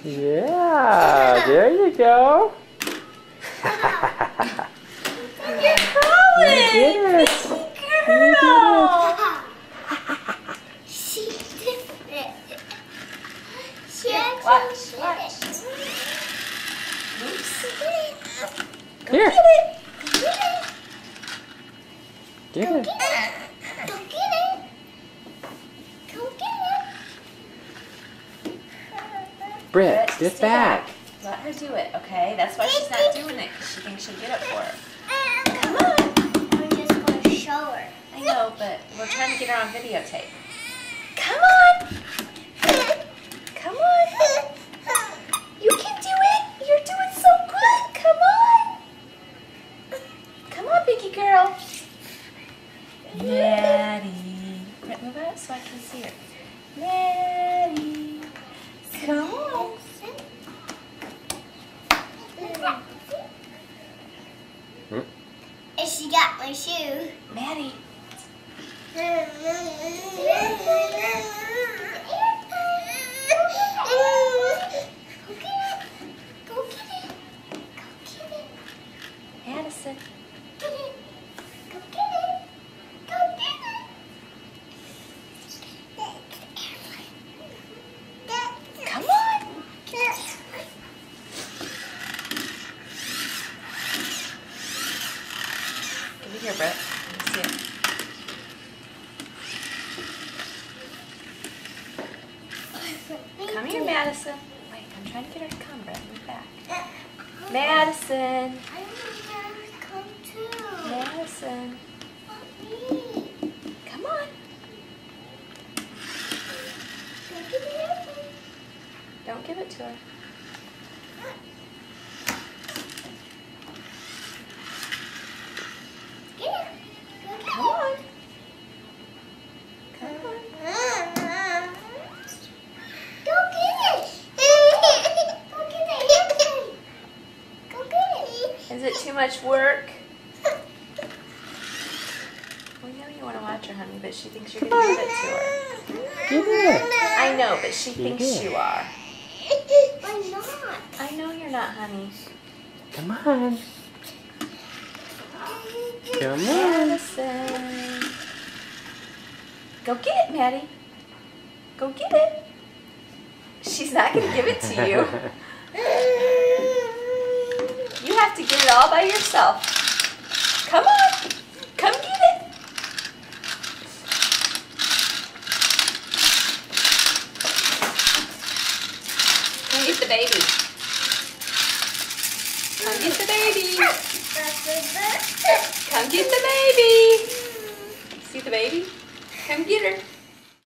Yeah, there you go. You're crawling. You did it. Girl. She did it. She Here, actually watch, did watch. it. Oops. Go Here. get it. Go get it. Get Go it. get it. Go get it. Go get it. Britt, Just get stay back. Let her do it, okay? That's why she's not doing it, because she thinks she'll get it for her. Come on. I'm just going to show her. I know, but we're trying to get her on videotape. Come on. Come on. You can do it. You're doing so good. Come on. Come on, biggie girl. Maddie. Britt, move out so I can see her. Maddie. Come on. And she got my shoe. Maddie. Addison. Come on. Give it here, Brett. Let me see it. Come here, Madison. Wait, I'm trying to get her to come, Brett. Move back. Madison. I want her to come too. Madison. Come on. Don't give it to her. Come on. Come on. Go get it. Go get it. Go get it. Is it too much work? We know you want to watch her, honey, but she thinks you're going to give it to her. Give it. I know, but she Give thinks it. you are. I'm not. I know you're not, honey. Come on. Come on. Madison. Go get it, Maddie. Go get it. She's not going to give it to you. You have to get it all by yourself. Come on. Come get it. Come get the baby. Come get the baby. Come get the baby. See the baby? Come get her.